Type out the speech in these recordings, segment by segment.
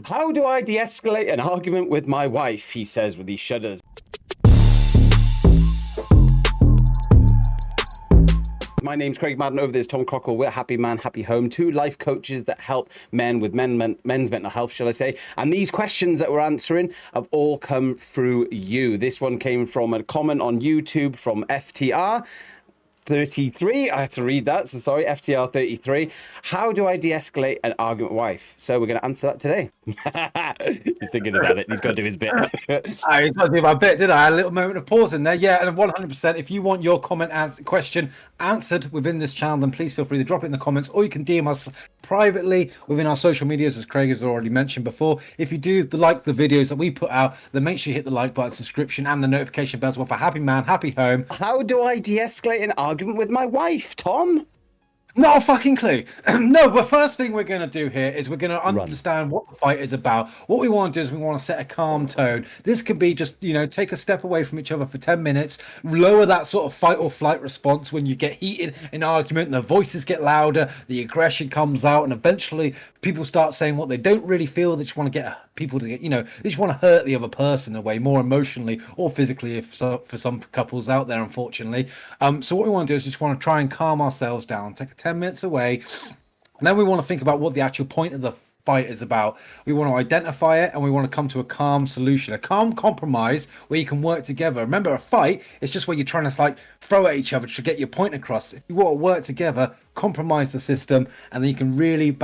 How do I de-escalate an argument with my wife? He says with these shudders. My name's Craig Madden. Over there's Tom Cockle. We're Happy Man, Happy Home. Two life coaches that help men with men's mental health, shall I say. And these questions that we're answering have all come through you. This one came from a comment on YouTube from FTR. 33. I had to read that. So sorry, FTR 33. How do I de-escalate an argument with wife? So we're going to answer that today. He's thinking about it. He's got to do his bit. I got to do my bit, did I? A little moment of pause in there. Yeah, and 100%. If you want your question answered within this channel, then please feel free to drop it in the comments, or you can DM us privately within our social medias, as Craig has already mentioned before. If you do like the videos that we put out, then make sure you hit the like button, subscription, and the notification bell as well for Happy Man, Happy Home. How do I de-escalate an argument with my wife, Tom? Not a fucking clue. No, but first thing we're going to do here is we're going to understand what the fight is about. What we want to do is we want to set a calm tone. This could be just, take a step away from each other for 10 minutes, lower that sort of fight or flight response when you get heated in argument and the voices get louder, the aggression comes out, and eventually people start saying what they don't really feel. They just want to get people to get, they just want to hurt the other person away more emotionally or physically, for some couples out there, unfortunately. So what we want to do is just want to try and calm ourselves down, take 10 minutes away, and then we want to think about what the actual point of the fight is about. We want to identify it, and we want to come to a calm solution, a calm compromise where you can work together. Remember, a fight is just where you're trying to throw at each other to get your point across. If you want to work together, compromise the system, and then you can really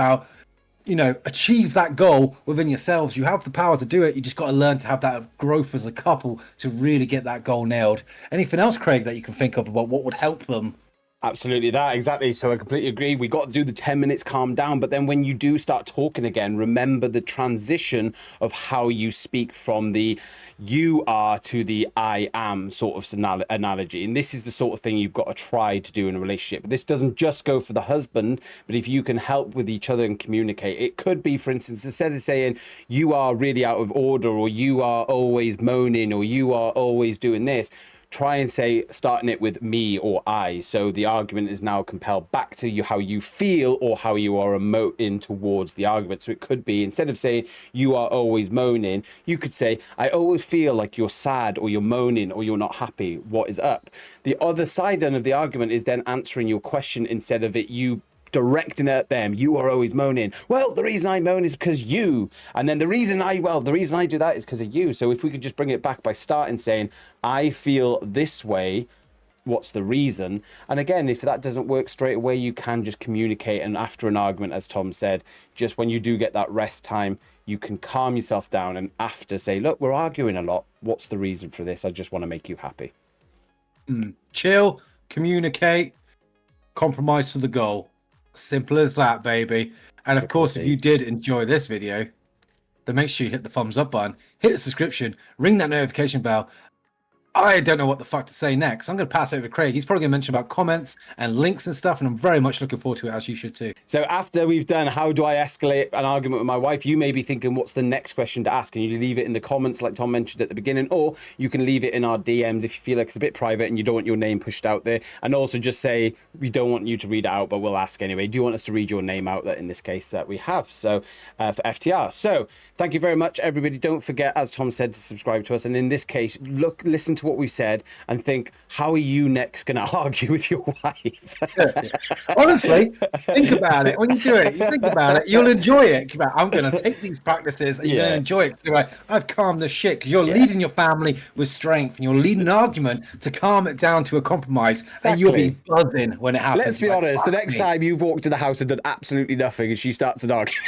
achieve that goal within yourselves. You have the power to do it. You just got to learn to have that growth as a couple to really get that goal nailed. Anything else, Craig, that you can think of about what would help them? Absolutely that, exactly. So I completely agree. We got to do the 10 minutes calm down, but then when you do start talking again, remember the transition of how you speak from the you are to the I am sort of analogy. And this is the sort of thing you've got to try to do in a relationship. This doesn't just go for the husband, but if you can help with each other and communicate, it could be, for instance, instead of saying you are really out of order, or you are always moaning, or you are always doing this, try and say, starting it with me or I. So the argument is now compelled back to you, how you feel or how you are emoting towards the argument. So it could be, instead of saying you are always moaning, you could say, I always feel like you're sad, or you're moaning, or you're not happy. What is up? The other side then of the argument is then answering your question instead of it you directing at them. You are always moaning. Well, the reason I moan is because you. And then the reason I do that is because of you. So if we could just bring it back by starting saying, I feel this way, what's the reason? And again, if that doesn't work straight away, you can just communicate. And after an argument, as Tom said, just when you do get that rest time, you can calm yourself down and after say, look, we're arguing a lot. What's the reason for this? I just want to make you happy. Chill, communicate, compromise to the goal. Simple as that, baby. And of course, if you did enjoy this video, then make sure you hit the thumbs up button, hit the subscription, ring that notification bell. I don't know what the fuck to say next. I'm going to pass it over to Craig. He's probably going to mention about comments and links and stuff, and I'm very much looking forward to it, as you should too. So after we've done how do I escalate an argument with my wife, you may be thinking, what's the next question to ask? And you leave it in the comments like Tom mentioned at the beginning, or you can leave it in our DMs if you feel like it's a bit private and you don't want your name pushed out there. And also just say, we don't want you to read it out, but we'll ask anyway. Do you want us to read your name out, that in this case that we have? So for FTR. So thank you very much, everybody. Don't forget, as Tom said, to subscribe to us. And in this case, listen to what we said and think, how are you next going to argue with your wife? Honestly, think about it. When you do it, you think about it, you'll enjoy it. I'm going to take these practices and you're going to enjoy it. You're like, I've calmed the shit, because you're leading your family with strength and you're leading an argument to calm it down to a compromise. Exactly. And you'll be buzzing when it happens. Let's be honest, the next time you've walked in the house and done absolutely nothing and she starts an argument,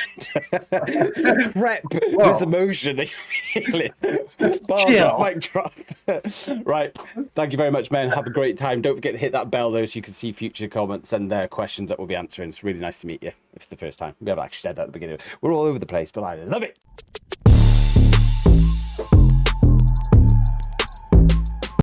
prep this emotion that you're feeling. Mic drop. Right. Thank you very much, men. Have a great time. Don't forget to hit that bell, though, so you can see future comments and questions that we'll be answering. It's really nice to meet you, if it's the first time. We haven't actually said that at the beginning. We're all over the place, but I love it.